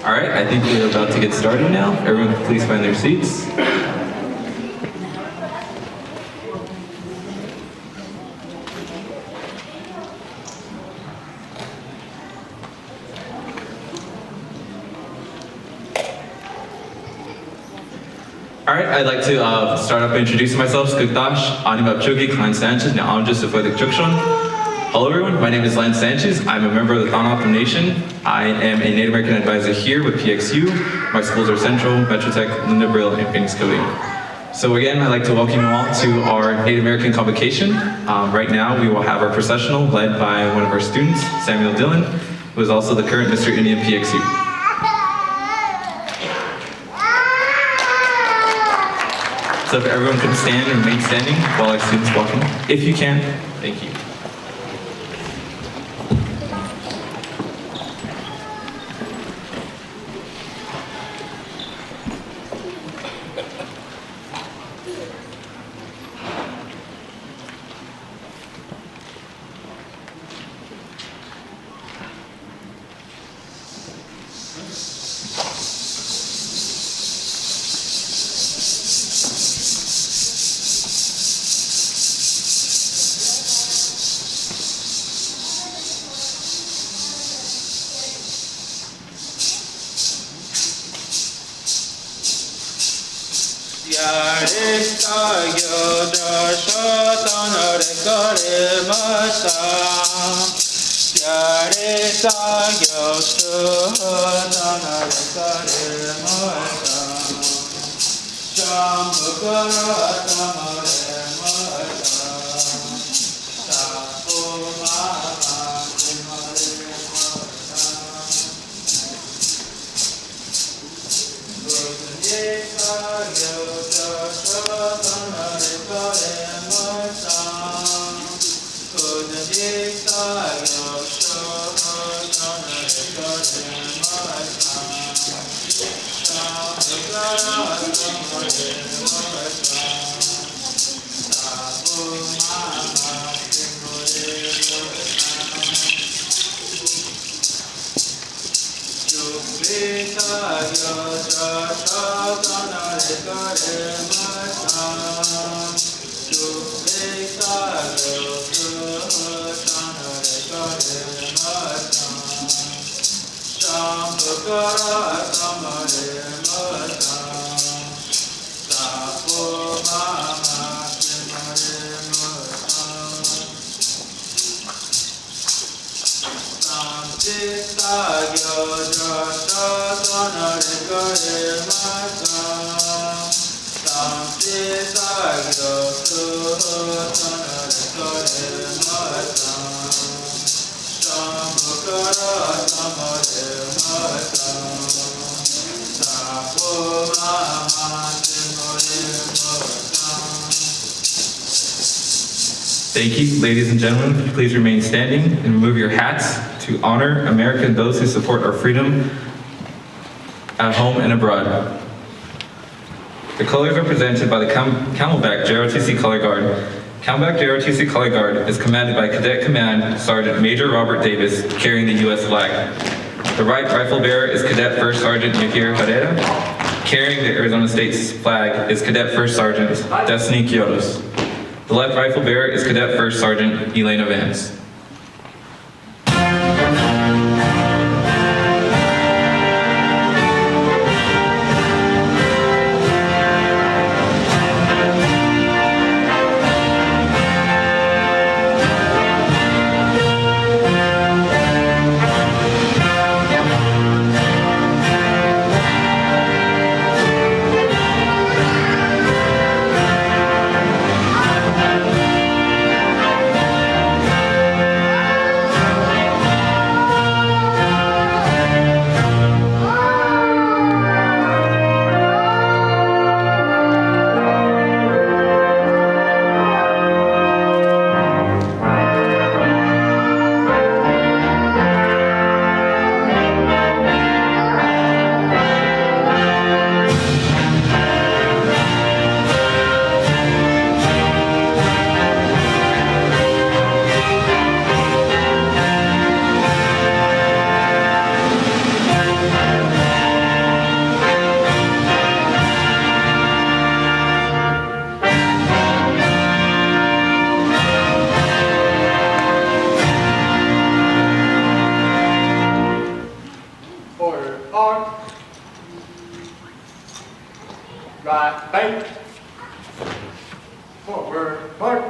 All right, I think we're about to get started now. Everyone please find their seats. All right, I'd like to start up by introducing myself. Skugdash, Animab Chugi, Klein Sanchez, now I'm just a Flick Chukshon. Hello everyone, my name is Lance Sanchez. I'm a member of the Thanatham Nation. I am a Native American advisor here with PXU. My schools are Central, Metrotech, Linda Brill, and Phoenix Killeen. So again, I'd like to welcome you all to our Native American Convocation. Right now, we will have our processional led by one of our students, Samuel Dillon, who is also the current Mr. Indian PXU. So if everyone could stand and remain standing while our students walk in, if you can, thank you. Thank you, ladies and gentlemen. Please remain standing and remove your hats to honor America and those who support our freedom at home and abroad. The colors are presented by the Camelback JROTC Color Guard. Camelback JROTC Color Guard is commanded by Cadet Command Sergeant Major Robert Davis, carrying the U.S. flag. The right rifle bearer is Cadet First Sergeant Yukir Herrera. Carrying the Arizona State's flag is Cadet First Sergeant Destiny Kiotos. The left rifle bearer is Cadet First Sergeant Elena Vance. Hard. Right, bait. Forward, mark.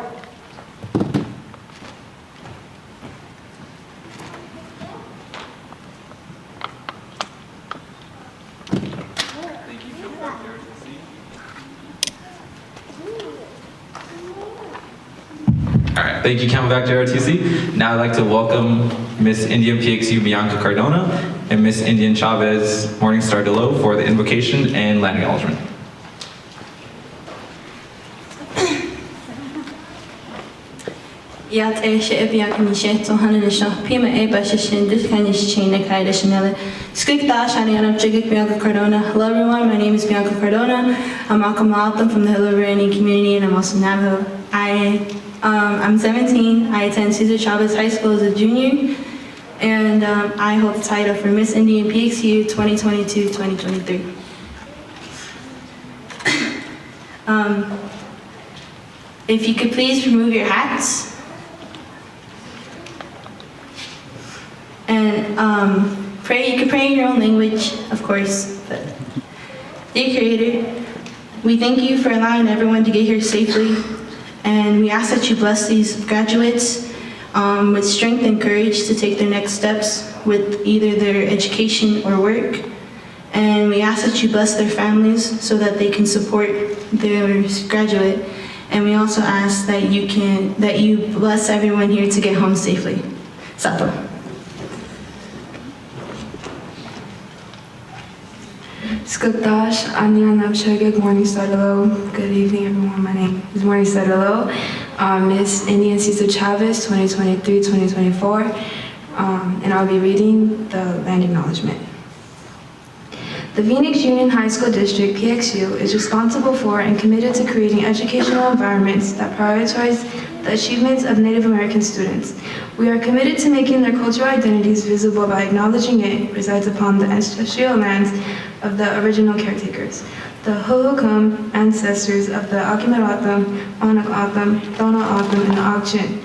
All right, thank you, Camelback JROTC. Now I'd like to welcome Miss Indian PXU Bianca Cardona and Miss Indian Chavez Morningstar Delo for the invocation and land acknowledgement. Yat Bianca Micheto Hananisha, Pima Bashishin, Dishkanish Chain, Nakaida Chanel, Skik Dash, Aniana Jigik Bianca Cardona. Hello everyone, my name is Bianca Cardona. I'm Malcolm from the Hillary Indian community and I'm also Navajo. I'm 17, I attend Cesar Chavez High School as a junior, and I hold the title for Miss Indian PXU 2022-2023. If you could please remove your hats. And pray, you can pray in your own language, of course, but dear Creator, we thank you for allowing everyone to get here safely, and we ask that you bless these graduates with strength and courage to take their next steps with either their education or work, and we ask that you bless their families so that they can support their graduate, and we also ask that you bless everyone here to get home safely. Sato. Skupdash, Anyan Abshagig, Morningstar Delo. Good evening, everyone. My name is Morningstar Delo. Miss Indian Cesar Chavez, 2023-2024. And I'll be reading the land acknowledgement. The Phoenix Union High School District, PXU, is responsible for and committed to creating educational environments that prioritize the achievements of Native American students. We are committed to making their cultural identities visible by acknowledging it resides upon the ancestral lands of the original caretakers, the Hohokam ancestors of the Akimerotham, Onakatham, Tohono-O'odham, and the Ak-Chin.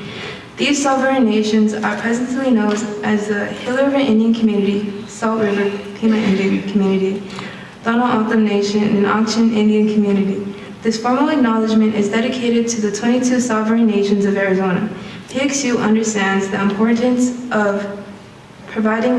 These sovereign nations are presently known as the Hill River Indian Community, Salt River Pima Indian Community, Tohono-O'odham Nation, and Ak-Chin Indian Community. This formal acknowledgement is dedicated to the 22 sovereign nations of Arizona. PXU understands the importance of providing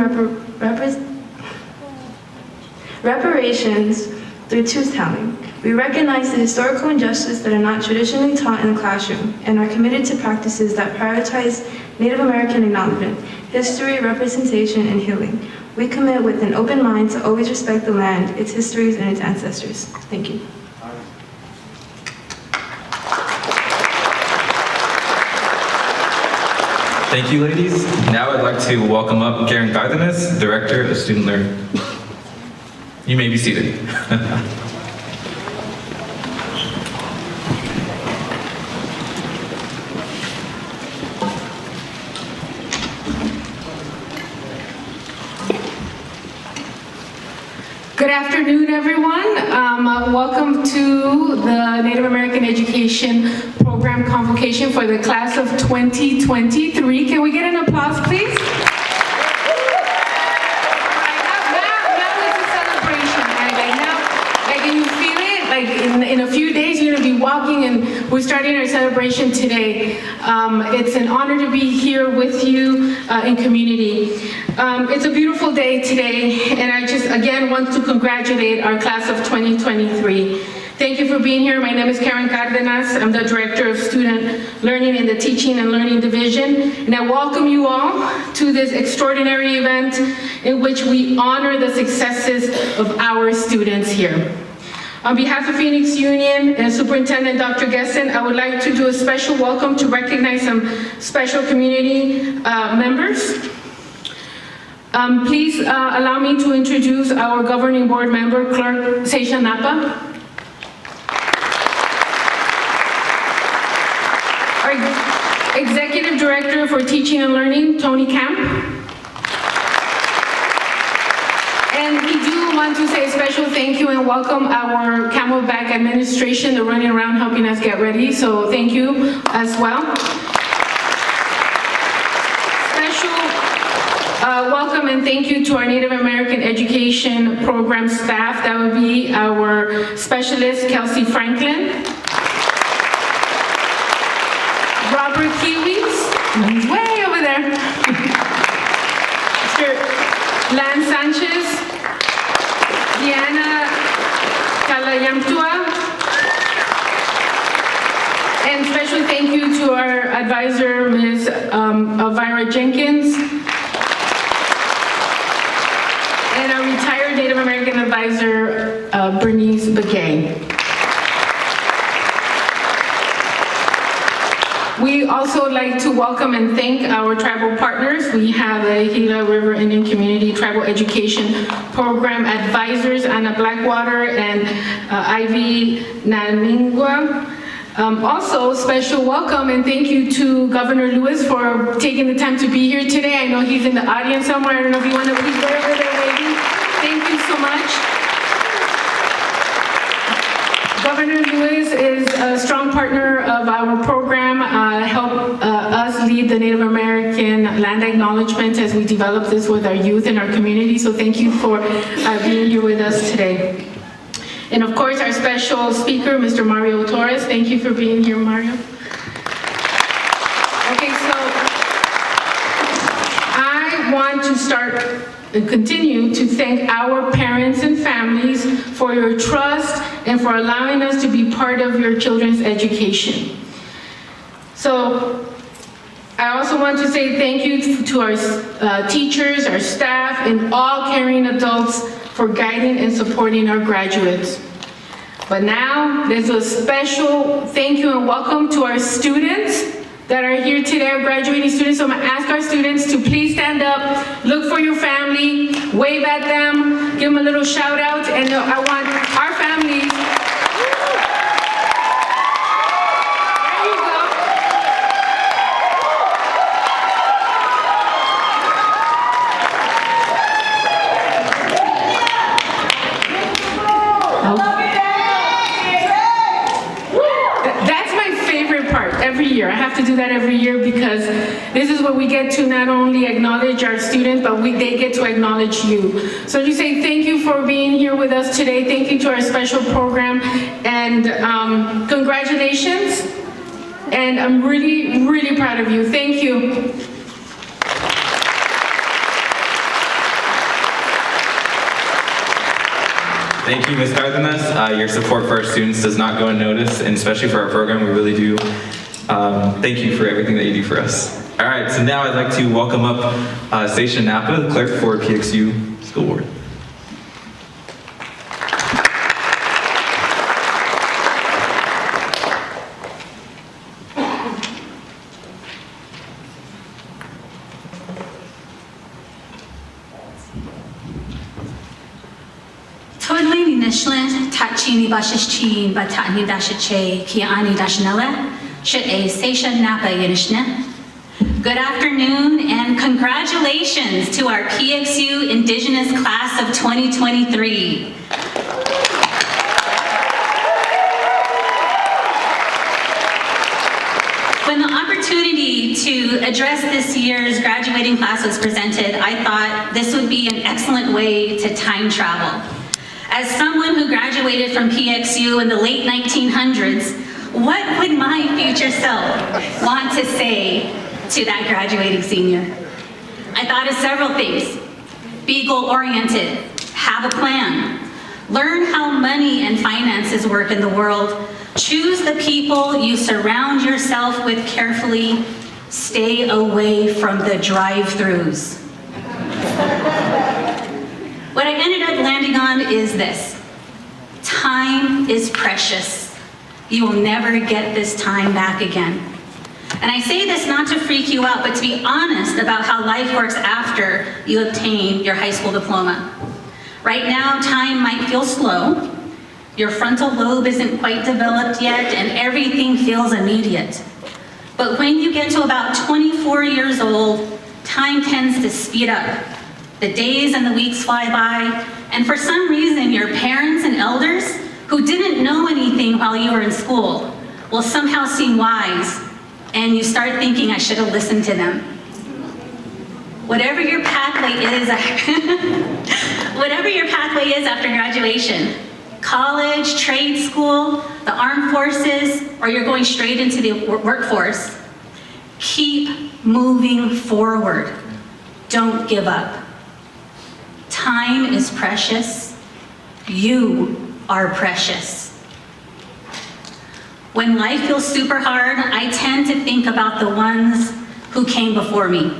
reparations through truth-telling. We recognize the historical injustices that are not traditionally taught in the classroom and are committed to practices that prioritize Native American acknowledgement, history, representation, and healing. We commit with an open mind to always respect the land, its histories, and its ancestors. Thank you. Thank you, ladies. Now I'd like to welcome up Karen Cardenas, Director of Student Learning. You may be seated. Good afternoon, everyone. Welcome to the Native American Education Program Convocation for the class of 2023. Can we get an applause, please? In a few days, you're going to be walking, and we're starting our celebration today. It's an honor to be here with you in community. It's a beautiful day today, and I just again want to congratulate our class of 2023. Thank you for being here. My name is Karen Cardenas. I'm the Director of Student Learning in the Teaching and Learning Division, and I welcome you all to this extraordinary event in which we honor the successes of our students here. On behalf of Phoenix Union and Superintendent Dr. Gessen, I would like to do a special welcome to recognize some special community members. Please allow me to introduce our governing board member, Clerk Seisha Napa. Our Executive Director for Teaching and Learning, Tony Camp. And we do want to say a special thank you and welcome our Camelback administration. They're running around helping us get ready, so thank you as well. Special welcome and thank you to our Native American Education Program staff. That would be our specialist, Kelsey Franklin. Robert Kiwis, he's way over there. Mr. Lan Sanchez, Diana Kalayamtua, and special thank you to our advisor, Ms. Elvira Jenkins, and our retired Native American advisor, Bernice Begay. We also like to welcome and thank our tribal partners. We have the Gila River Indian Community Tribal Education Program advisors, Anna Blackwater and Ivy Naningwa. Also, special welcome and thank you to Governor Lewis for taking the time to be here today. I know he's in the audience somewhere. I don't know if you want to please go over there waiting. Thank you so much. Governor Lewis is a strong partner of our program, help us lead the Native American land acknowledgement as we develop this with our youth and our community. So thank you for being here with us today. And of course, our special speaker, Mr. Mario Torres. Thank you for being here, Mario. Okay, so I want to start and continue to thank our parents and families for your trust and for allowing us to be part of your children's education. So I also want to say thank you to our teachers, our staff, and all caring adults for guiding and supporting our graduates. But now there's a special thank you and welcome to our students that are here today, our graduating students. So I'm gonna ask our students to please stand up, look for your family, wave at them, give them a little shout out, and I want our families. There you go. That's my favorite part every year. I have to do that every year because this is where we get to not only acknowledge our students, but they get to acknowledge you. So you say thank you for being here with us today. Thank you to our special program, and congratulations. And I'm really, really proud of you. Thank you. Thank you, Ms. Cardenas. Your support for our students does not go unnoticed, and especially for our program, we really do. Thank you for everything that you do for us. All right, so now I'd like to welcome up Stacia Napa, the clerk for PXU School Board. Totally Nishlan, Tachini Bashichin, Batani Dashache, Kiani Dashnella, Shit Stacia Napa Yinishne. Good afternoon and congratulations to our PXU Indigenous Class of 2023. When the opportunity to address this year's graduating class was presented, I thought this would be an excellent way to time travel. As someone who graduated from PXU in the late 1900s, what would my future self want to say to that graduating senior? I thought of several things. Be goal-oriented, have a plan, learn how money and finances work in the world, choose the people you surround yourself with carefully, stay away from the drive-thrus. What I ended up landing on is this: time is precious. You will never get this time back again. And I say this not to freak you out, but to be honest about how life works after you obtain your high school diploma. Right now, time might feel slow. Your frontal lobe isn't quite developed yet, and everything feels immediate. But when you get to about 24 years old, time tends to speed up. The days and the weeks fly by, and for some reason, your parents and elders who didn't know anything while you were in school will somehow seem wise, and you start thinking, I should have listened to them. whatever your pathway is, whatever your pathway is after graduation, college, trade school, the armed forces, or you're going straight into the workforce, keep moving forward. Don't give up. Time is precious. You are precious. When life feels super hard, I tend to think about the ones who came before me.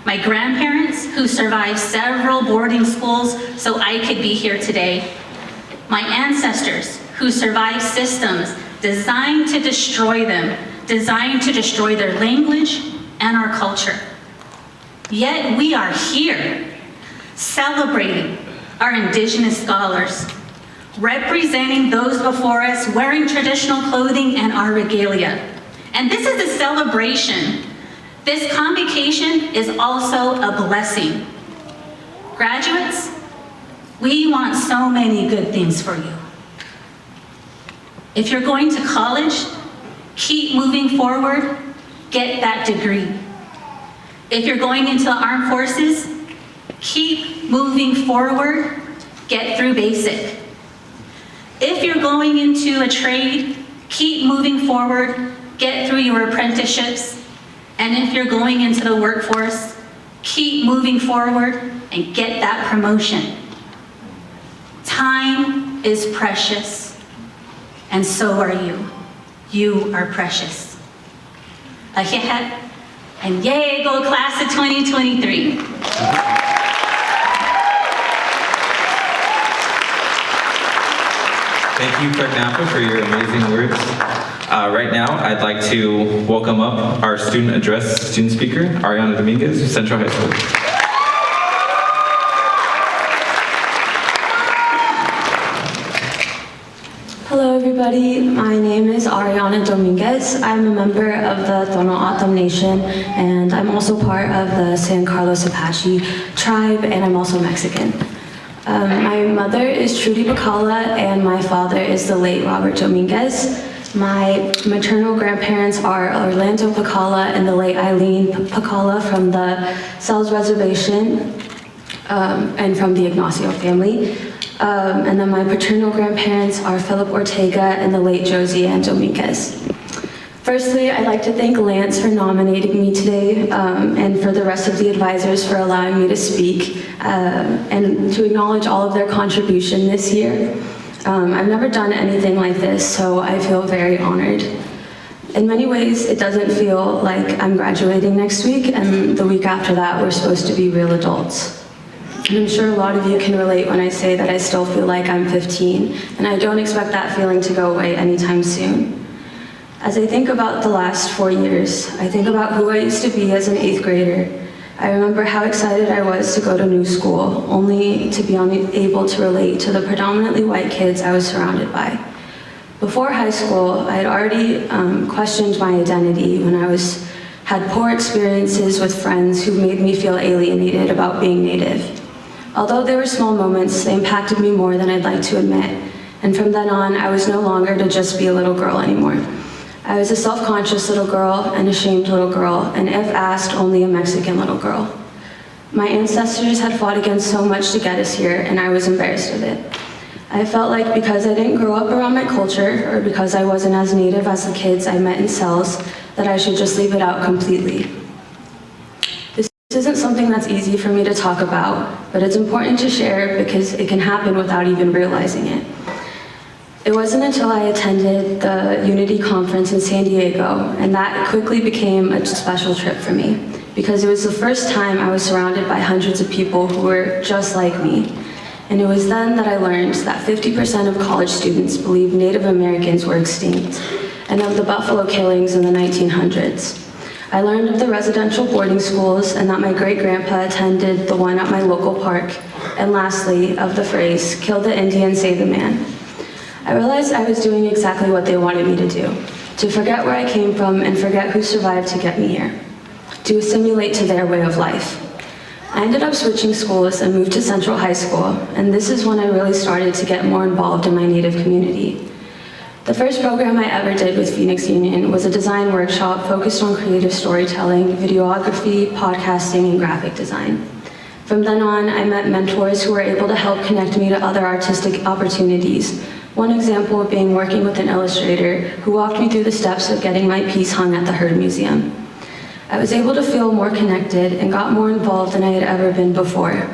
My grandparents who survived several boarding schools so I could be here today. My ancestors who survived systems designed to destroy them, designed to destroy their language and our culture. Yet we are here, celebrating our indigenous scholars, representing those before us, wearing traditional clothing and our regalia. And this is a celebration. This convocation is also a blessing. Graduates, we want so many good things for you. If you're going to college, keep moving forward, get that degree. If you're going into the armed forces, keep moving forward, get through basic. If you're going into a trade, keep moving forward, get through your apprenticeships. And if you're going into the workforce, keep moving forward and get that promotion. Time is precious, and so are you. You are precious. Ahihet, and yay, go class of 2023. Thank you, Clerk Napa, for your amazing words. Right now, I'd like to welcome up our student address student speaker, Ariana Dominguez, Central High School. Hello everybody, my name is Ariana Dominguez. I'm a member of the Tono Atam Nation, and I'm also part of the San Carlos Apache tribe, and I'm also Mexican. My mother is Trudy Bacala, and my father is the late Robert Dominguez. My maternal grandparents are Orlando Bacala and the late Eileen Bacala from the Sells Reservation and from the Ignacio family. And then my paternal grandparents are Philip Ortega and the late Josie Ann Dominguez. Firstly, I'd like to thank Lance for nominating me today and for the rest of the advisors for allowing me to speak and to acknowledge all of their contribution this year. I've never done anything like this, so I feel very honored. In many ways, it doesn't feel like I'm graduating next week, and the week after that, we're supposed to be real adults. And I'm sure a lot of you can relate when I say that I still feel like I'm 15, and I don't expect that feeling to go away anytime soon. As I think about the last 4 years, I think about who I used to be as an 8th grader. I remember how excited I was to go to new school, only to be unable to relate to the predominantly white kids I was surrounded by. Before high school, I had already questioned my identity when I had poor experiences with friends who made me feel alienated about being Native. Although they were small moments, they impacted me more than I'd like to admit. And from then on, I was no longer to just be a little girl anymore. I was a self-conscious little girl, an ashamed little girl, and if asked, only a Mexican little girl. My ancestors had fought against so much to get us here, and I was embarrassed of it. I felt like because I didn't grow up around my culture, or because I wasn't as Native as the kids I met in cells, that I should just leave it out completely. This isn't something that's easy for me to talk about, but it's important to share because it can happen without even realizing it. It wasn't until I attended the Unity Conference in San Diego, and that quickly became a special trip for me, because it was the first time I was surrounded by hundreds of people who were just like me. And it was then that I learned that 50% of college students believe Native Americans were extinct, and of the buffalo killings in the 1900s. I learned of the residential boarding schools and that my great-grandpa attended the one at my local park, and lastly, of the phrase, "Kill the Indian, save the man." I realized I was doing exactly what they wanted me to do, to forget where I came from and forget who survived to get me here, to assimilate to their way of life. I ended up switching schools and moved to Central High School, and this is when I really started to get more involved in my Native community. The first program I ever did with Phoenix Union was a design workshop focused on creative storytelling, videography, podcasting, and graphic design. From then on, I met mentors who were able to help connect me to other artistic opportunities. One example being working with an illustrator who walked me through the steps of getting my piece hung at the Heard Museum. I was able to feel more connected and got more involved than I had ever been before.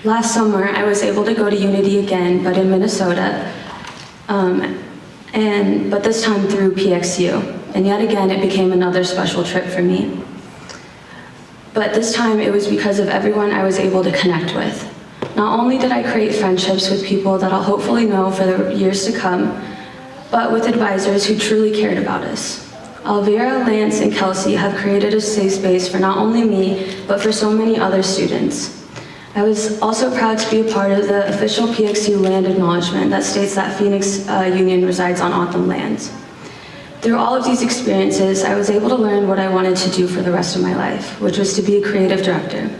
Last summer, I was able to go to Unity again, but in Minnesota, but this time through PXU. And yet again, it became another special trip for me. But this time, it was because of everyone I was able to connect with. Not only did I create friendships with people that I'll hopefully know for the years to come, but with advisors who truly cared about us. Alvira, Lance, and Kelsey have created a safe space for not only me, but for so many other students. I was also proud to be a part of the official PXU land acknowledgement that states that Phoenix Union resides on O'odham lands. Through all of these experiences, I was able to learn what I wanted to do for the rest of my life, which was to be a creative director.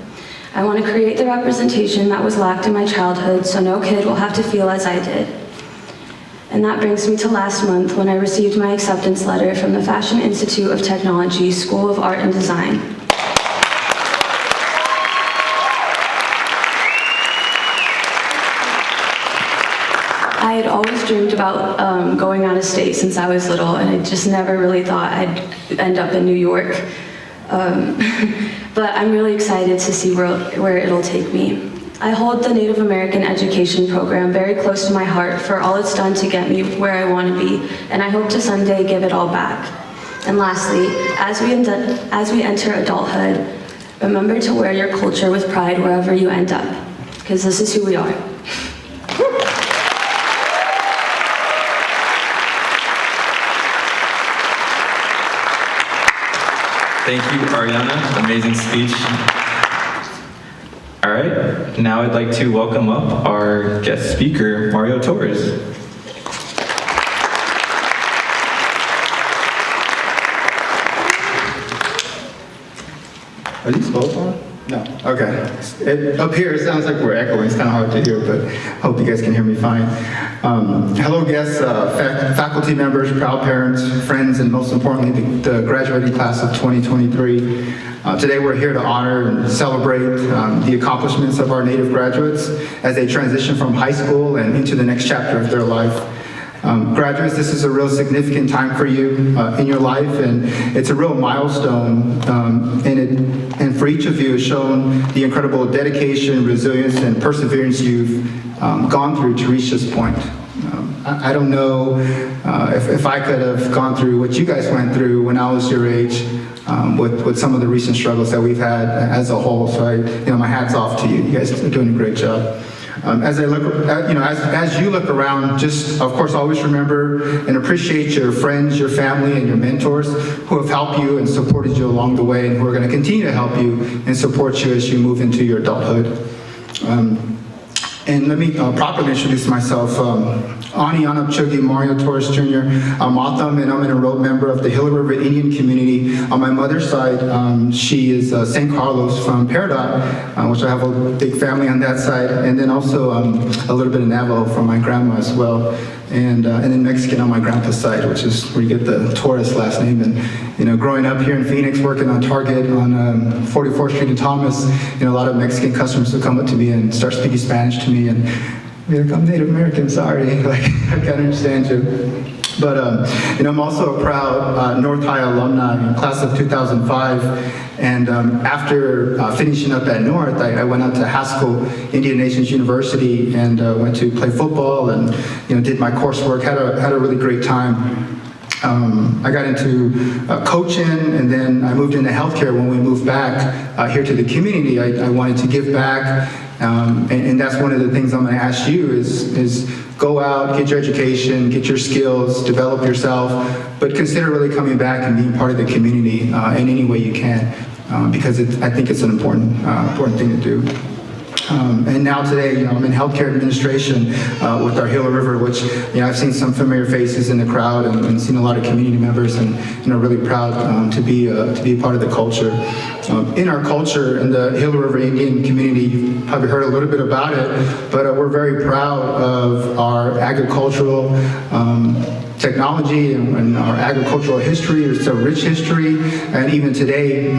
I want to create the representation that was lacked in my childhood so no kid will have to feel as I did. And that brings me to last month when I received my acceptance letter from the Fashion Institute of Technology School of Art and Design. I had always dreamed about going out of state since I was little, and I just never really thought I'd end up in New York. But I'm really excited to see where it'll take me. I hold the Native American education program very close to my heart for all it's done to get me where I want to be, and I hope to someday give it all back. And lastly, as we enter adulthood, remember to wear your culture with pride wherever you end up, because this is who we are. Thank you, Ariana. Amazing speech. All right, now I'd like to welcome up our guest speaker, Mario Torres. Are these both on? No. Okay. Up here, it sounds like we're echoing. It's kind of hard to hear, but I hope you guys can hear me fine. Hello, guests, faculty members, proud parents, friends, and most importantly, the graduating class of 2023. Today, we're here to honor and celebrate the accomplishments of our Native graduates as they transition from high school and into the next chapter of their life. Graduates, this is a real significant time for you in your life, and it's a real milestone, and for each of you has shown the incredible dedication, resilience, and perseverance you've gone through to reach this point. I don't know if I could have gone through what you guys went through when I was your age with some of the recent struggles that we've had as a whole, so my hat's off to you. You guys are doing a great job. As I look, as you look around, just of course always remember and appreciate your friends, your family, and your mentors who have helped you and supported you along the way, and who are going to continue to help you and support you as you move into your adulthood. And let me properly introduce myself. Ani Anapchogi Mario Torres Jr. I'm O'odham, and I'm an enrolled member of the Gila River Indian community. On my mother's side, she is St. Carlos from Peridot, which I have a big family on that side, and then also a little bit of Navajo from my grandma as well, and then Mexican on my grandpa's side, which is where you get the Torres last name. And growing up here in Phoenix, working on Target on 44th Street in Thomas, a lot of Mexican customers would come up to me and start speaking Spanish to me, and I'm Native American, sorry, I can't understand you. But I'm also a proud North High alumni, class of 2005, and after finishing up at North, I went out to Haskell Indian Nations University and went to play football and did my coursework, had a really great time. I got into coaching, and then I moved into healthcare. When we moved back here to the community, I wanted to give back, and that's one of the things I'm going to ask you is go out, get your education, get your skills, develop yourself, but consider really coming back and being part of the community in any way you can, because I think it's an important thing to do. And now today, I'm in healthcare administration with our Gila River, which, I've seen some familiar faces in the crowd and seen a lot of community members, and really proud to be a part of the culture. In our culture, in the Gila River Indian community, you've probably heard a little bit about it, but we're very proud of our agricultural technology and our agricultural history. It's a rich history, and even today,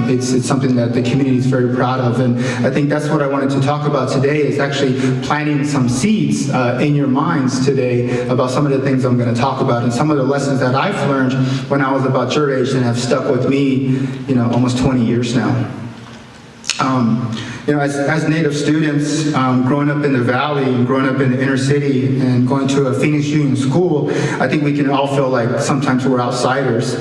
it's something that the community is very proud of. And I think that's what I wanted to talk about today, is actually planting some seeds in your minds today about some of the things I'm going to talk about, and some of the lessons that I've learned when I was about your age and have stuck with me, almost 20 years now. As Native students, growing up in the Valley and growing up in the inner city and going to a Phoenix Union school, I think we can all feel like sometimes we're outsiders.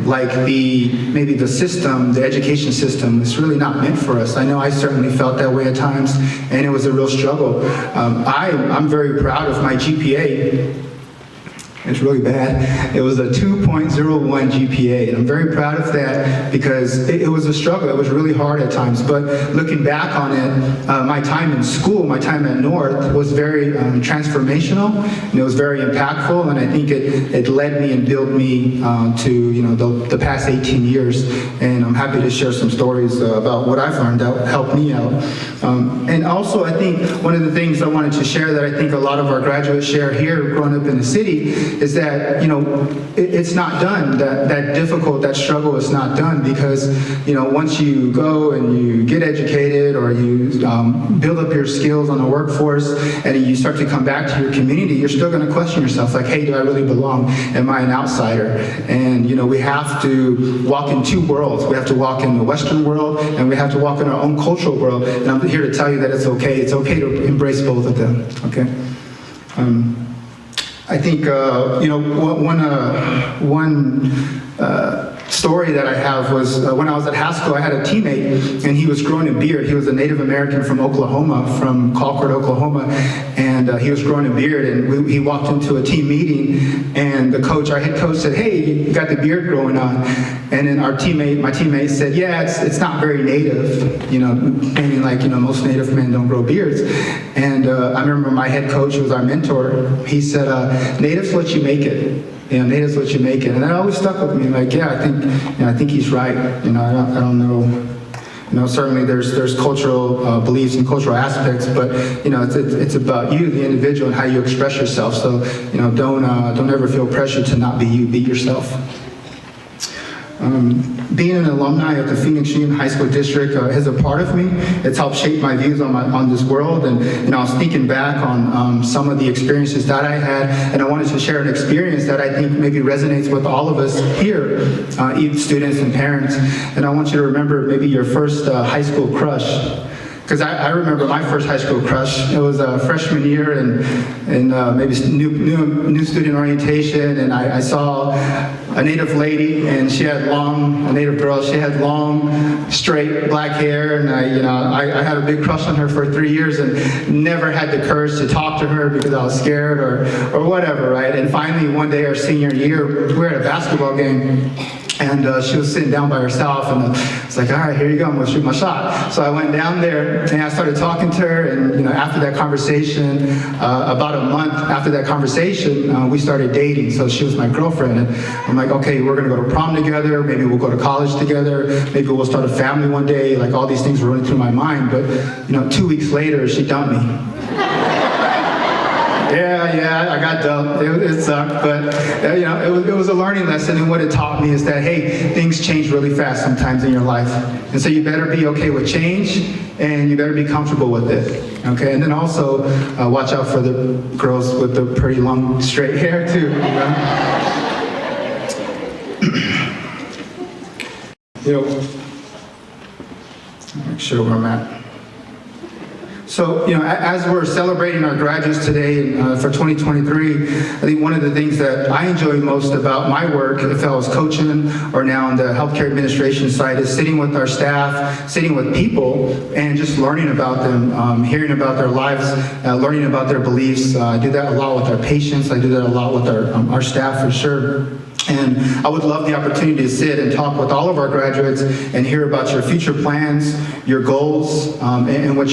Like maybe the system, the education system, is really not meant for us. I know I certainly felt that way at times, and it was a real struggle. I'm very proud of my GPA. It's really bad. It was a 2.01 GPA, and I'm very proud of that because it was a struggle. It was really hard at times, but looking back on it, my time in school, my time at North was very transformational, and it was very impactful, and I think it led me and built me to the past 18 years, and I'm happy to share some stories about what I've learned that helped me out. And also, I think one of the things I wanted to share that I think a lot of our graduates share here growing up in the city is that, it's not done. That difficult, that struggle is not done because, once you go and you get educated or you build up your skills on the workforce and you start to come back to your community, you're still going to question yourself, like, hey, do I really belong? Am I an outsider? And, we have to walk in two worlds. We have to walk in the Western world and we have to walk in our own cultural world. And I'm here to tell you that it's okay. It's okay to embrace both of them, okay? I think, one story that I have was when I was at high school, I had a teammate, and he was growing a beard. He was a Native American from Oklahoma, from Colquitt, Oklahoma, and he was growing a beard, and he walked into a team meeting, and our head coach said, hey, you got the beard growing on. And then my teammate said, yeah, it's not very Native, meaning like, most Native men don't grow beards. And I remember my head coach, who was our mentor, he said, Natives let you make it. Natives let you make it. And that always stuck with me, like, yeah, I think he's right. I don't know. Certainly there's cultural beliefs and cultural aspects, but it's about you, the individual, and how you express yourself. So don't ever feel pressure to not be you. Be yourself. Being an alumni of the Phoenix Union High School District is a part of me. It's helped shape my views on this world, and I was thinking back on some of the experiences that I had, and I wanted to share an experience that I think maybe resonates with all of us here, even students and parents. And I want you to remember maybe your first high school crush. Because I remember my first high school crush. It was freshman year and maybe new student orientation, and I saw a Native lady, and a Native girl, she had long, straight black hair, and I had a big crush on her for 3 years and never had the courage to talk to her because I was scared or whatever, right? And finally, one day our senior year, we were at a basketball game, and she was sitting down by herself, and it's like, all right, here you go, I'm gonna shoot my shot. So I went down there, and I started talking to her, and after that conversation, about a month after that conversation, we started dating. So she was my girlfriend, and I'm like, okay, we're gonna go to prom together, maybe we'll go to college together, maybe we'll start a family one day, like all these things were running through my mind, but 2 weeks later, she dumped me. Yeah, I got dumped. It sucked, but it was a learning lesson, and what it taught me is that, hey, things change really fast sometimes in your life, and so you better be okay with change, and you better be comfortable with it, okay? And then also, watch out for the girls with the pretty long, straight hair too, make sure where I'm at. So, as we're celebrating our graduates today for 2023, I think one of the things that I enjoy most about my work, if I was coaching or now on the healthcare administration side, is sitting with our staff, sitting with people, and just learning about them, hearing about their lives, learning about their beliefs. I do that a lot with our patients. I do that a lot with our staff for sure. And I would love the opportunity to sit and talk with all of our graduates and hear about your future plans, your goals, and what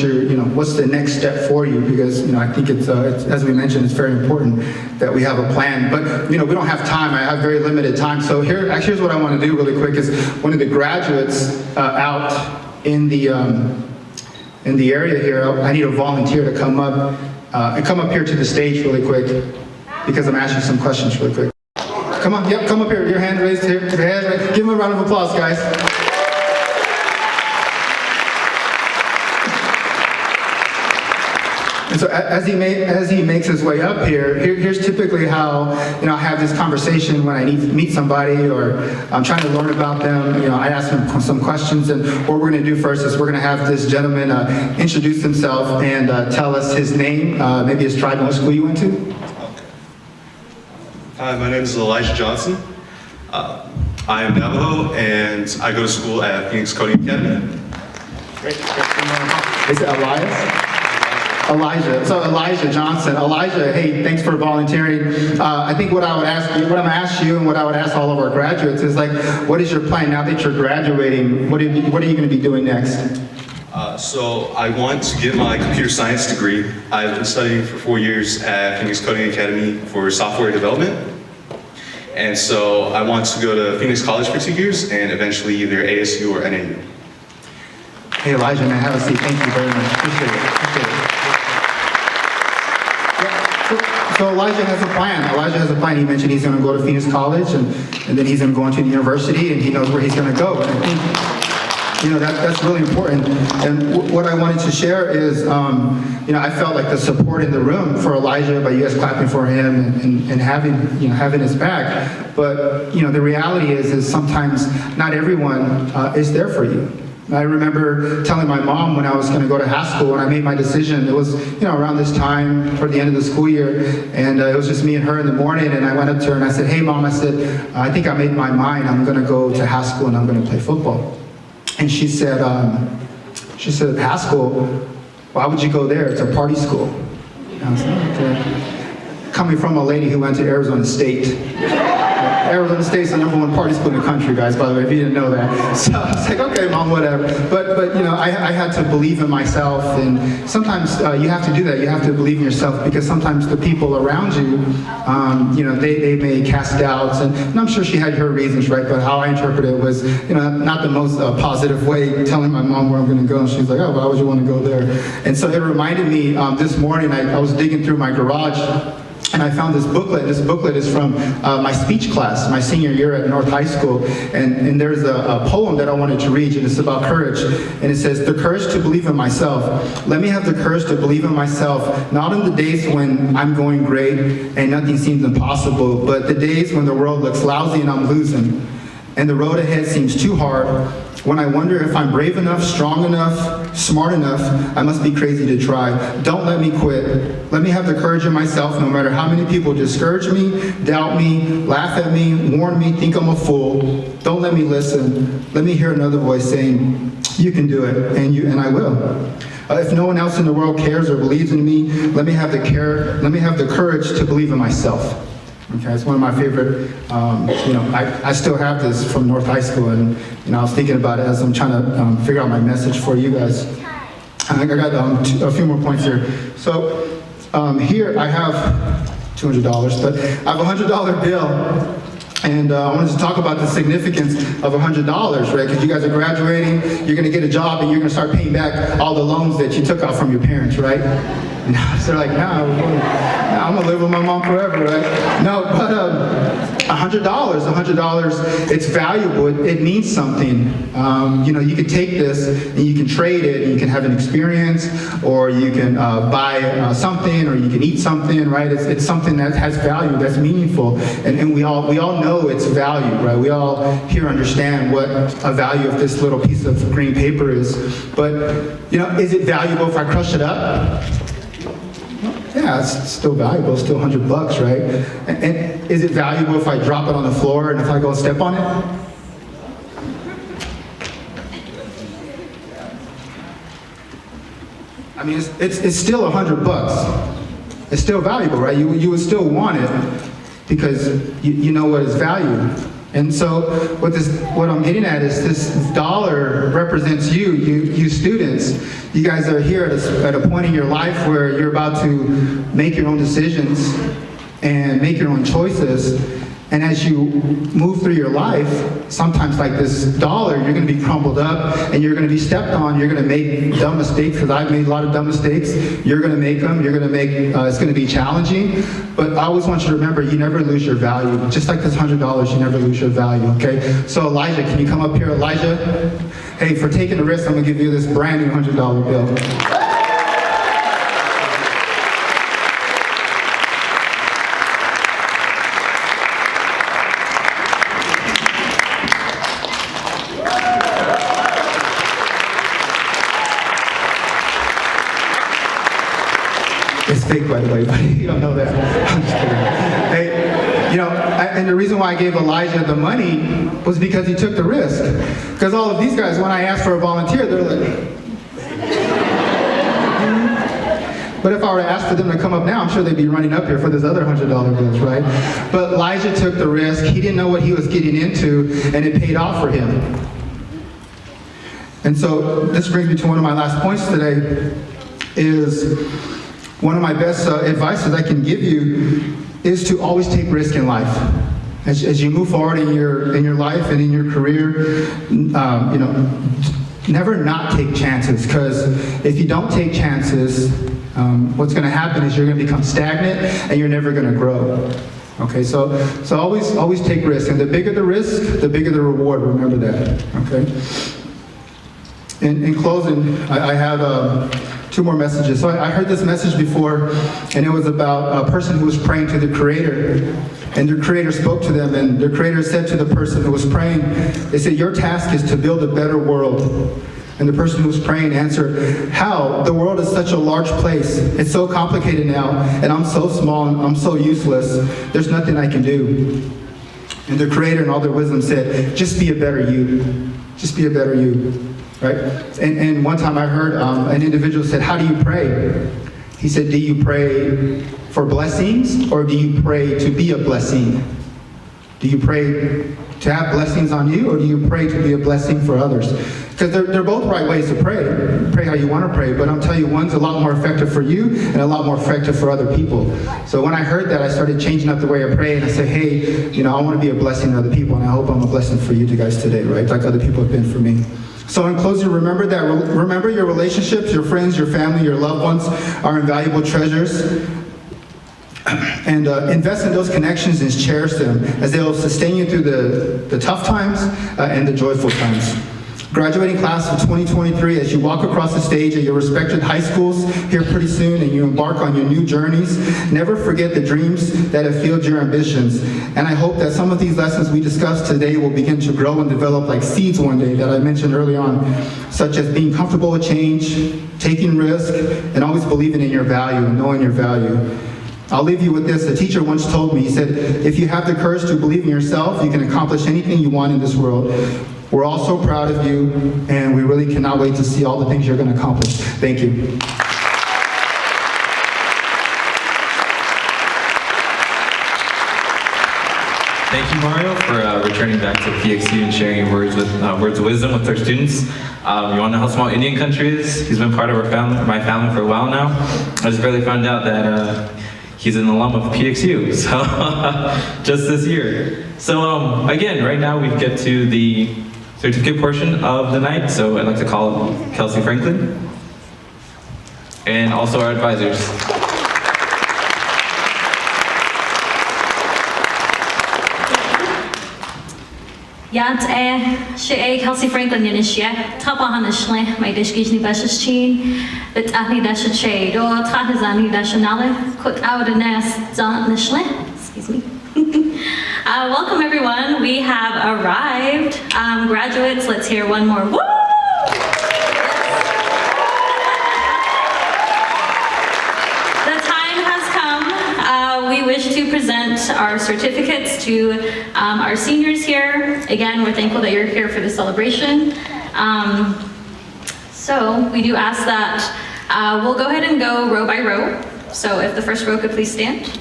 what's the next step for you, because I think it's as we mentioned, it's very important that we have a plan. But we don't have time. I have very limited time. So here's what I want to do really quick is one of the graduates out in the area here, I need a volunteer to come up and come up here to the stage really quick, because I'm asking some questions really quick. Come on, yep, come up here. Your hand raised here. Your hand raised. Give him a round of applause, guys. And so as he makes his way up here, here's typically how I have this conversation when I need to meet somebody or I'm trying to learn about them. I ask them some questions, and what we're going to do first is we're going to have this gentleman introduce himself and tell us his name, maybe his tribe and what school you went to. Hi, my name is Elijah Johnson. I am Navajo, and I go to school at Phoenix Coding Academy. Great. Is it Elias? Elijah. So Elijah Johnson. Elijah, hey, thanks for volunteering. I think what I'm going to ask you and what I would ask all of our graduates is what is your plan now that you're graduating? What are you going to be doing next? So I want to get my computer science degree. I've been studying for 4 years at Phoenix Coding Academy for software development. And so I want to go to Phoenix College for 2 years and eventually either ASU or NAU. Hey Elijah, man, have a seat. Thank you very much. Appreciate it. So Elijah has a plan. He mentioned he's going to go to Phoenix College and then he's going to go into the university and he knows where he's going to go. And I think that's really important. And what I wanted to share is, I felt like the support in the room for Elijah by you guys clapping for him and having his back. But the reality is sometimes not everyone is there for you. I remember telling my mom when I was going to go to high school, when I made my decision, it was around this time toward the end of the school year, and it was just me and her in the morning, and I went up to her and I said, hey Mom, I think I made my mind, I'm going to go to high school and I'm going to play football. And she said, high school, why would you go there? It's a party school. And I was like, okay. Coming from a lady who went to Arizona State. Arizona State's the #1 party school in the country, guys, by the way, if you didn't know that. So I was like, okay, Mom, whatever. But I had to believe in myself, and sometimes you have to do that. You have to believe in yourself, because sometimes the people around you, they may cast doubts, and I'm sure she had her reasons, right? But how I interpret it was, not the most positive way, telling my mom where I'm going to go, and she's like, oh, why would you want to go there? And so it reminded me, this morning, I was digging through my garage, and I found this booklet. This booklet is from my speech class, my senior year at North High School. And there's a poem that I wanted to read, and it's about courage. And it says, the courage to believe in myself. Let me have the courage to believe in myself, not in the days when I'm going great and nothing seems impossible, but the days when the world looks lousy and I'm losing, and the road ahead seems too hard, when I wonder if I'm brave enough, strong enough, smart enough, I must be crazy to try. Don't let me quit. Let me have the courage in myself, no matter how many people discourage me, doubt me, laugh at me, warn me, think I'm a fool. Don't let me listen. Let me hear another voice saying, you can do it, and I will. If no one else in the world cares or believes in me, let me have the courage to believe in myself. Okay, it's one of my favorite, I still have this from North High School, and I was thinking about it as I'm trying to figure out my message for you guys. I got a few more points here. So here I have $200, but I have a $100 bill, and I wanted to talk about the significance of $100, right? Because you guys are graduating, you're going to get a job, and you're going to start paying back all the loans that you took out from your parents, right? And so they're like, I'm going to live with my mom forever, right? No, but $100, it's valuable. It means something. You can take this and you can trade it, and you can have an experience, or you can buy something, or you can eat something, right? It's something that has value, that's meaningful, and we all know its value, right? We all here understand what a value of this little piece of green paper is. But is it valuable if I crush it up? Yeah, it's still valuable, it's still $100, right? And is it valuable if I drop it on the floor and if I go step on it? I mean, it's still $100. It's still valuable, right? You would still want it. because you know what is value. And so what I'm getting at is this dollar represents you students. You guys are here at a point in your life where you're about to make your own decisions and make your own choices. And as you move through your life, sometimes like this dollar, you're going to be crumbled up and you're going to be stepped on. You're going to make dumb mistakes, because I've made a lot of dumb mistakes. You're going to make them. You're going to make, it's going to be challenging. But I always want you to remember, you never lose your value. Just like this $100, you never lose your value, okay? So Elijah, can you come up here, Elijah? Hey, for taking the risk, I'm going to give you this brand new $100 bill. It's fake, by the way, but you don't know that. I'm just kidding. Hey, you know, and the reason why I gave Elijah the money was because he took the risk. Because all of these guys, when I asked for a volunteer, they're like... But if I were to ask for them to come up now, I'm sure they'd be running up here for this other $100 bills, right? But Elijah took the risk. He didn't know what he was getting into, and it paid off for him. And so this brings me to one of my last points today, is one of my best advices I can give you is to always take risk in life. As you move forward in your life and in your career, you know, never not take chances, because if you don't take chances, what's going to happen is you're going to become stagnant and you're never going to grow. Okay, so always take risk, and the bigger the risk, the bigger the reward. Remember that. Okay. In closing, I have 2 more messages. So I heard this message before, and it was about a person who was praying to the Creator, and their Creator spoke to them, and their Creator said to the person who was praying, they said, "Your task is to build a better world." And the person who was praying answered, "How? The world is such a large place. It's so complicated now, and I'm so small, and I'm so useless. There's nothing I can do." And the Creator in all their wisdom said, "Just be a better you. Just be a better you." Right? And one time I heard an individual said, "How do you pray?" He said, "Do you pray for blessings, or do you pray to be a blessing? Do you pray to have blessings on you, or do you pray to be a blessing for others?" Because they're both right ways to pray. Pray how you want to pray, but I'm telling you, one's a lot more effective for you and a lot more effective for other people. So when I heard that, I started changing up the way I pray, and I said, hey, you know, I want to be a blessing to other people, and I hope I'm a blessing for you guys today, right? Like other people have been for me. So in closing, remember your relationships, your friends, your family, your loved ones are invaluable treasures. And invest in those connections and cherish them, as they will sustain you through the tough times and the joyful times. Graduating class of 2023, as you walk across the stage at your respected high schools here pretty soon and you embark on your new journeys, never forget the dreams that have fueled your ambitions. And I hope that some of these lessons we discussed today will begin to grow and develop like seeds one day that I mentioned early on, such as being comfortable with change, taking risk, and always believing in your value and knowing your value. I'll leave you with this. A teacher once told me, he said, if you have the courage to believe in yourself, you can accomplish anything you want in this world. We're all so proud of you, and we really cannot wait to see all the things you're going to accomplish. Thank you. Thank you, Mario, for returning back to PXU and sharing your words of wisdom with our students. You want to know how small Indian country is? He's been part of my family for a while now. I just barely found out that he's an alum of PXU, so just this year. So again, right now we get to the certificate portion of the night, so I'd like to call Kelsey Franklin, and also our advisors. Kelsey Franklin Tapahanishle, my dishkishni Bashashin, but Ahni Dashache, or Tatazani Dashanale, cook out a nest, Nishle, excuse me. Welcome everyone, we have arrived. Graduates, let's hear one more woo! The time has come. We wish to present our certificates to our seniors here. Again, we're thankful that you're here for the celebration. So we do ask that we'll go ahead and go row by row. So if the first row could please stand.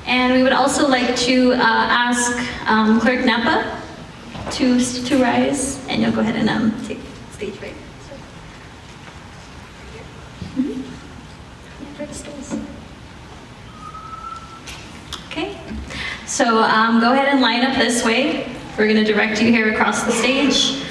And we would also like to ask Clerk Napa to rise, and you'll go ahead and take stage right. Okay, so go ahead and line up this way. We're going to direct you here across the stage.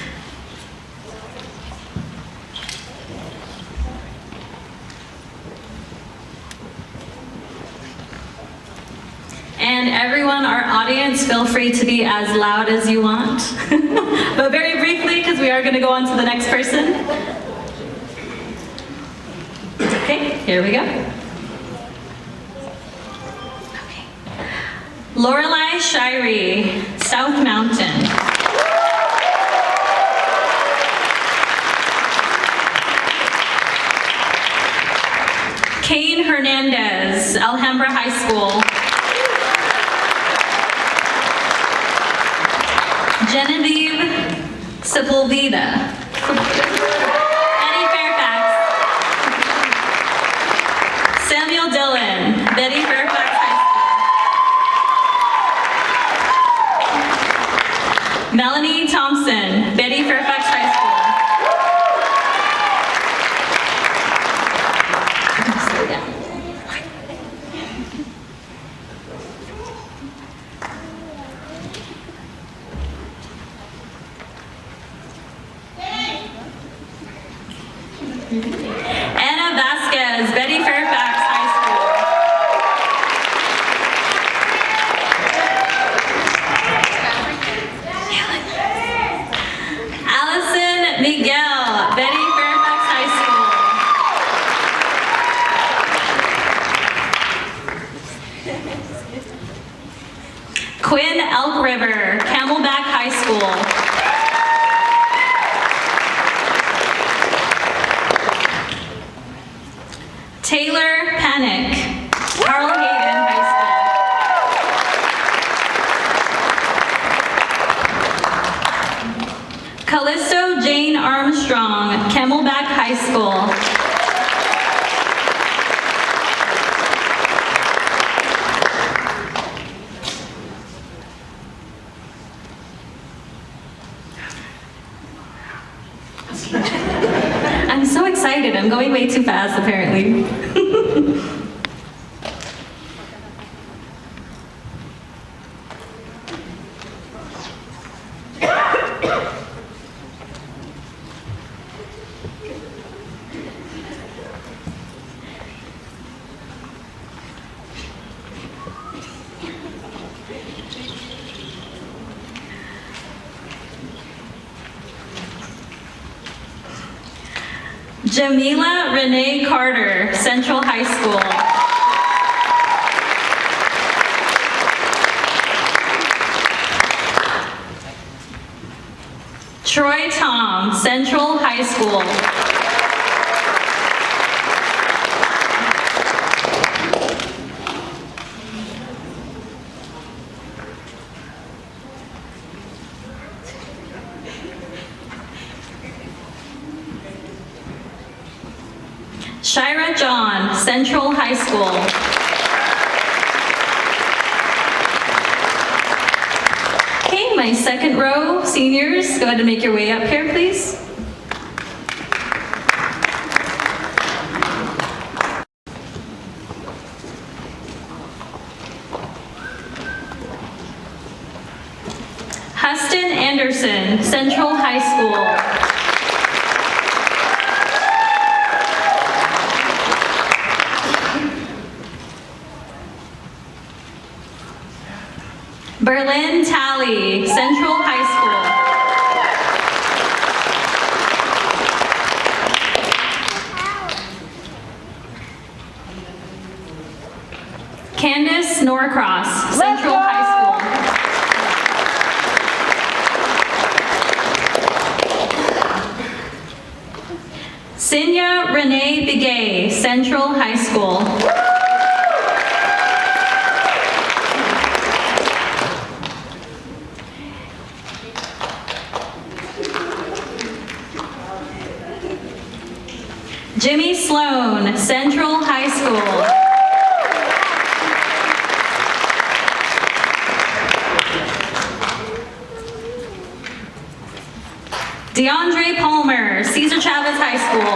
And everyone, our audience, feel free to be as loud as you want. But very briefly, because we are going to go on to the next person. Okay, here we go. Okay. Lorelei Shirey, South Mountain. Kane Hernandez, Alhambra High School. Genevieve Sepulveda. Betty Fairfax. Samuel Dillon, Betty Fairfax High School. Melanie Thompson, Betty Fairfax High School. Slow down. Anna Vasquez, Betty Fairfax High School. Allison Miguel, Betty Fairfax High School. Quinn Elk River, Camelback High School. Taylor Panic, Carl Hayden High School. Callisto Jane Armstrong, Camelback High School. I'm so excited. I'm going way too fast, apparently. Jamila Renee Carter, Central High School. Troy Tom, Central High School. Shira John, Central High School. Okay, my second row, seniors, go ahead and make your way up here, please. Huston Anderson, Central High School. Berlin Talley, Central High School. Candace Norcross, Central High School. Sinya Renee Bigay, Central High School. Jimmy Sloan, Central High School. DeAndre Palmer, Cesar Chavez High School.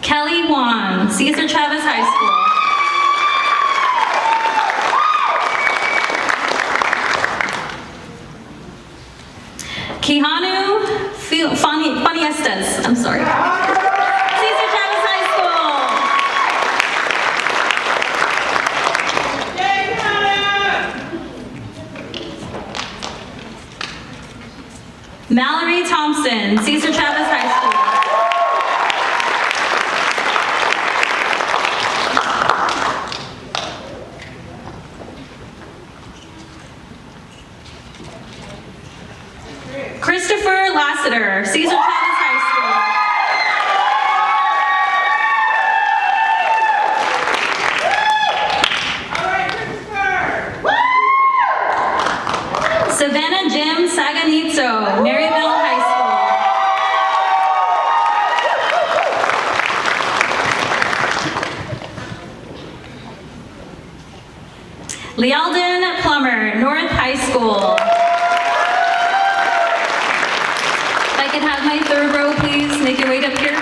Kelly Wan, Cesar Chavez High School. Kihanu Faniestas, I'm sorry. Cesar Chavez High School. Mallory Thompson, Cesar Chavez High School. Christopher Lassiter, Cesar Chavez High School. Savannah Jim Saganitzo, Maryville High School. Lealden Plummer, North High School. Can have my third row, please. Make your way up here.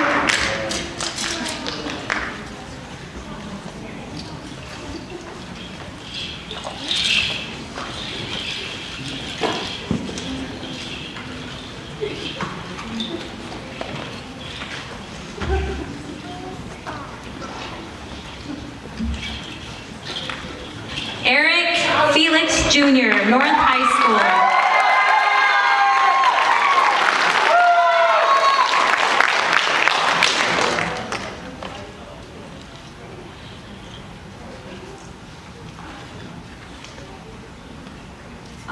Eric Felix Jr., North High School.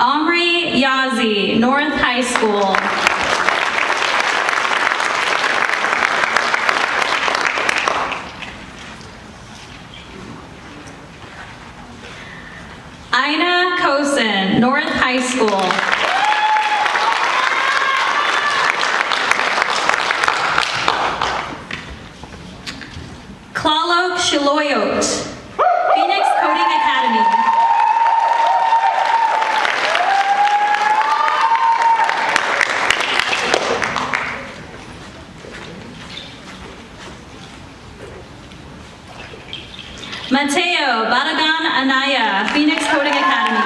Omri Yazi, North High School. Ina Kosin, North High School. Klalok Shiloyot, Phoenix Coding Academy. Mateo Baragan Anaya, Phoenix Coding Academy.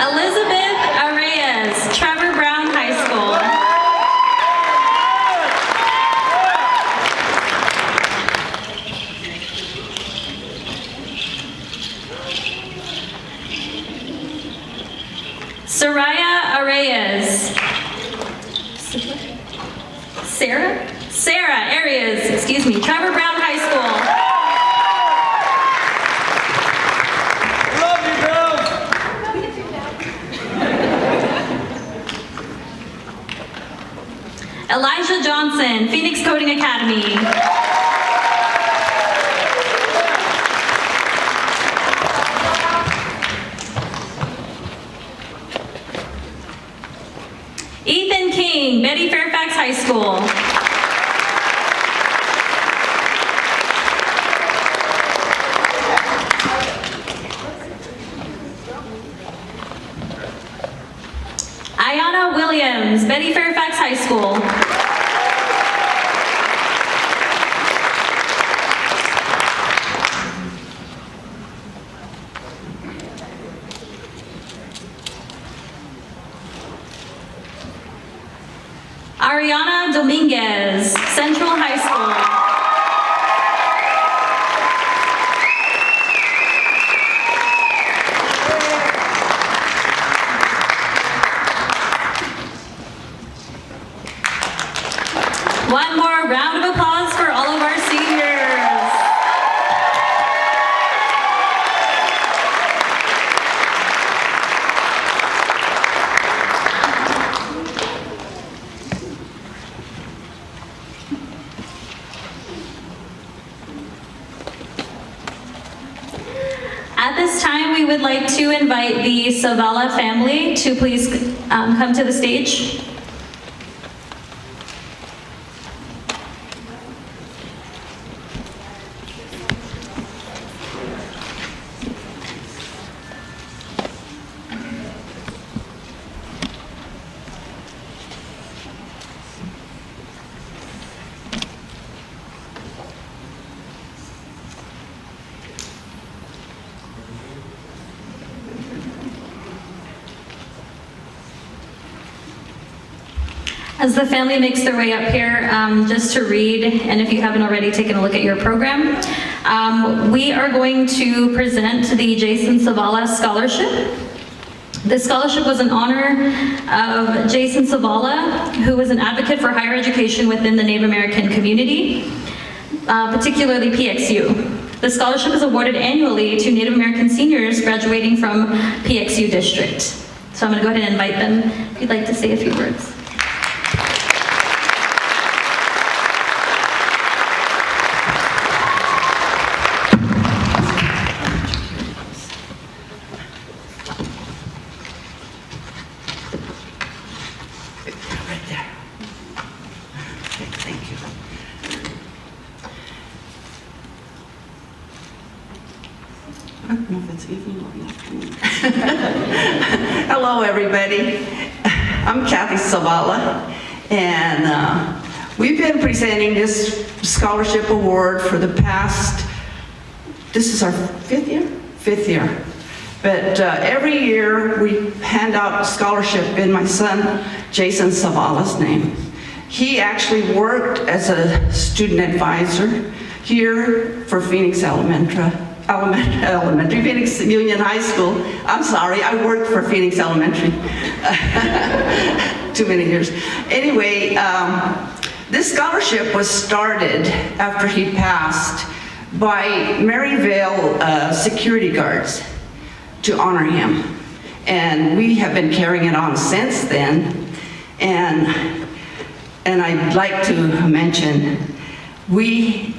Elizabeth Arreyes, Trevor Brown High School. Soraya Arreyes. Sarah Arias, excuse me, Trevor Brown High School. Elijah Johnson, Phoenix Coding Academy. Ethan King, Betty Fairfax High School. Ayana Williams, Betty Fairfax High School. Ariana Dominguez, Central High School. One more round of applause for all of our seniors. this time, we would like to invite the Zavala family to please come to the stage. As the family makes their way up here, just to read, and if you haven't already taken a look at your program, we are going to present the Jason Zavala Scholarship. This scholarship was in honor of Jason Zavala, who was an advocate for higher education within the Native American community, particularly PXU. The scholarship is awarded annually to Native American seniors graduating from PXU district. So I'm going to go ahead and invite them if you'd like to say a few words. I don't know if it's evening or afternoon. Hello, everybody. I'm Kathy Zavala, and we've been presenting this scholarship award for the past, this is our fifth year? Fifth year. But every year we hand out a scholarship in my son, Jason Zavala's name. He actually worked as a student advisor here for Phoenix Elementary, Phoenix Union High School. I'm sorry, I worked for Phoenix Elementary. Too many years. Anyway, this scholarship was started after he passed by Maryvale security guards to honor him. And we have been carrying it on since then. And I'd like to mention, we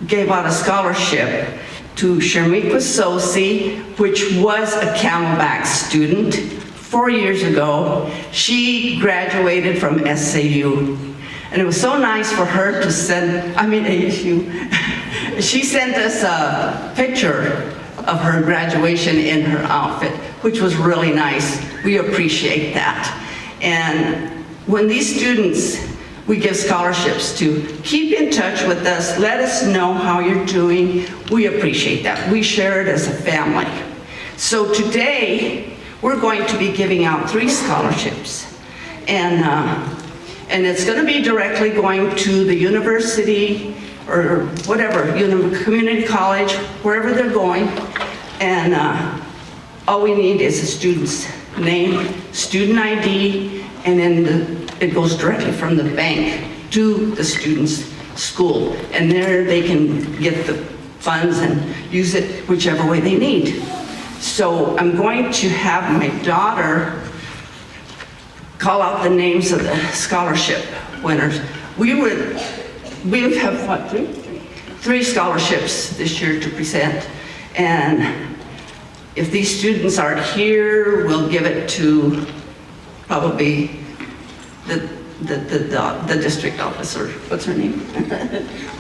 gave out a scholarship to Sharmikwa Sosi, which was a Camelback student 4 years ago. She graduated from SAU. And it was so nice for her to send, ASU. She sent us a picture of her graduation in her outfit, which was really nice. We appreciate that. And when these students we give scholarships to, keep in touch with us, let us know how you're doing. We appreciate that. We share it as a family. So today, we're going to be giving out 3 scholarships. And it's going to be directly going to the university or whatever, community college, wherever they're going. And all we need is a student's name, student ID, and then it goes directly from the bank to the student's school. And there they can get the funds and use it whichever way they need. So I'm going to have my daughter call out the names of the scholarship winners. We have what, 3 scholarships this year to present. And if these students aren't here, we'll give it to probably the district officer, what's her name?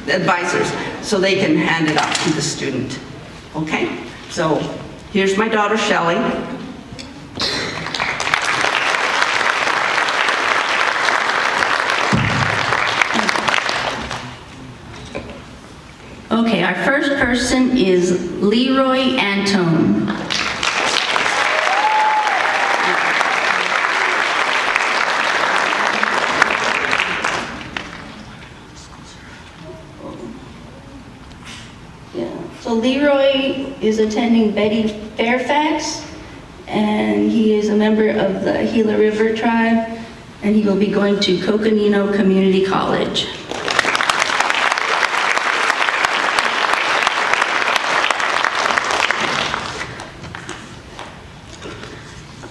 The advisors, so they can hand it out to the student. Okay? So here's my daughter, Shelley. Okay, our first person is Leroy Antone. So Leroy is attending Betty Fairfax, and he is a member of the Gila River tribe, and he will be going to Coconino Community College.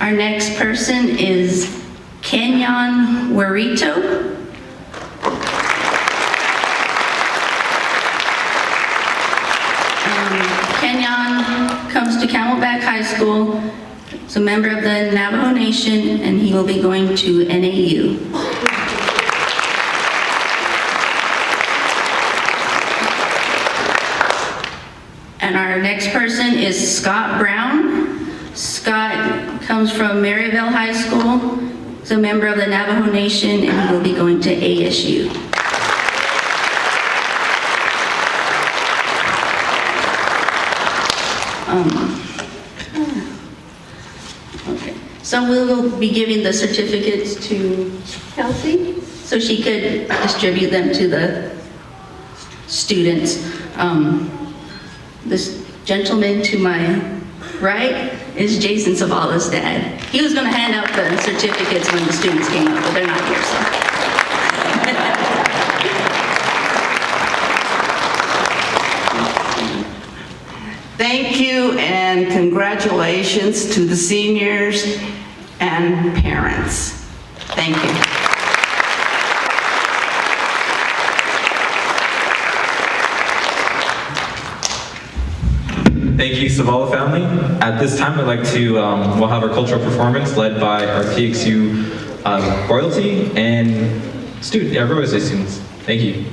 Our next person is Kenyon Warito. Kenyon comes to Camelback High School. He's a member of the Navajo Nation, and he will be going to NAU. And our next person is Scott Brown. Scott comes from Maryville High School. He's a member of the Navajo Nation, and he will be going to ASU. Okay, so we will be giving the certificates to Kelsey so she could distribute them to the students. This gentleman to my right is Jason Zavala's dad. He was going to hand out the certificates when the students came up, but they're not here, so. Thank you and congratulations to the seniors and parents. Thank you. Thank you, Savala family. At this time, I'd like to, we'll have our cultural performance led by our PXU royalty and Rose Day students. Thank you.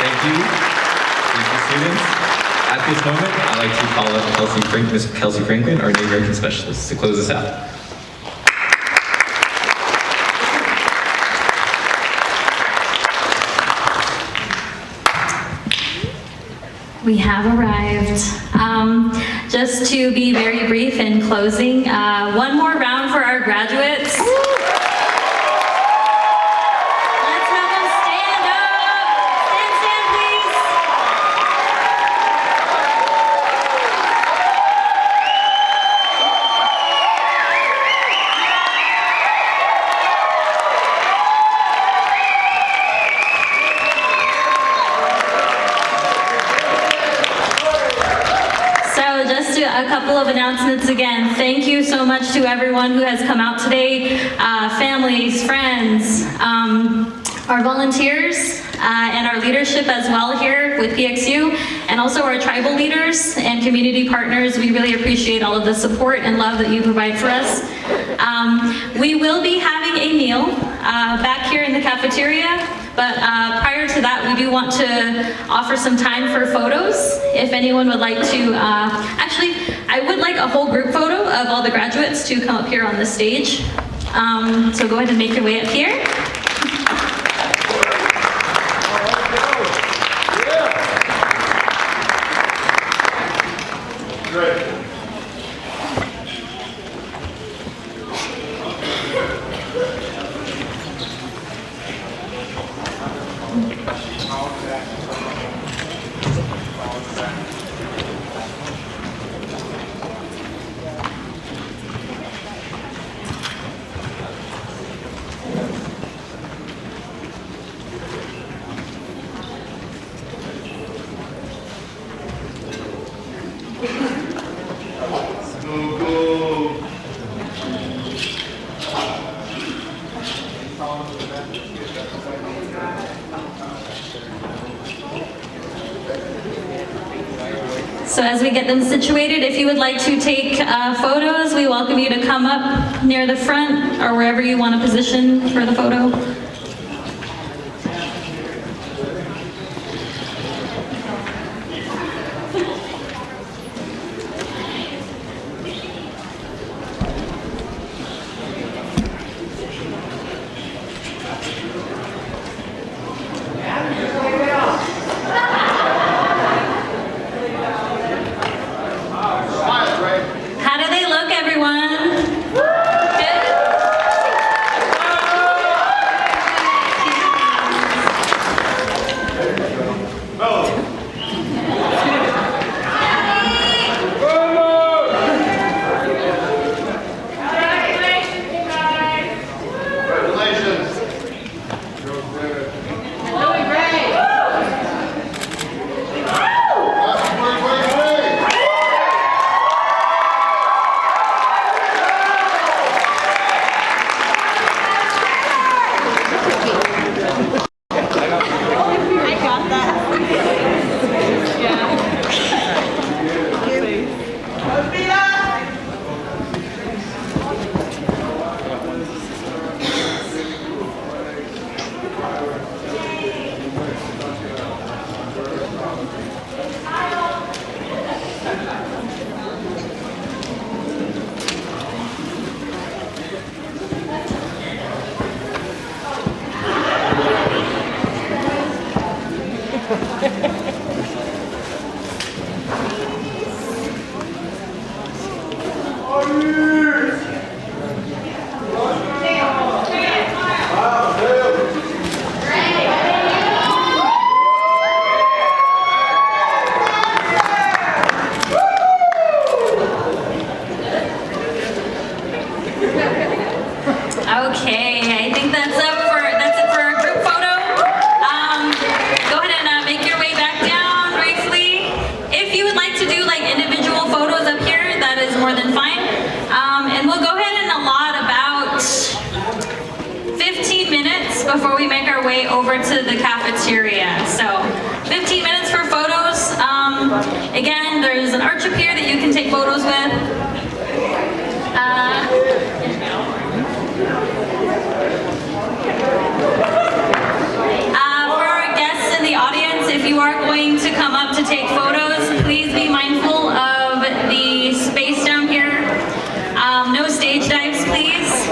Thank you, students. At this moment, I'd like to call up Ms. Kelsey Franklin, our Native American specialist, to close us out. We have arrived. Just to be very brief in closing, one more round for our graduates. Let's have them stand up. Stand, please. So just a couple of announcements again. Thank you so much to everyone who has come out today, families, friends, our volunteers, and our leadership as well here with PXU, and also our tribal leaders and community partners. We really appreciate all of the support and love that you provide for us. We will be having a meal back here in the cafeteria, but prior to that, we do want to offer some time for photos. If anyone would like to, actually, I would like a whole group photo of all the graduates to come up here on the stage. So go ahead and make your way up here. So as we get them situated, if you would like to take photos, we welcome you to come up near the front or wherever you want to position for the photo. How do they look, everyone? Good? Okay, I think that's it for our group photo. Go ahead and make your way back down briefly. If you would like to do like individual photos up here, that is more than fine. And we'll go ahead and allot about 15 minutes before we make our way over to the cafeteria. So 15 minutes for photos. Again, there's an arch up here that you can take photos with. For our guests in the audience, if you are going to come up to take photos, please be mindful of the space down here. No stage dives, please.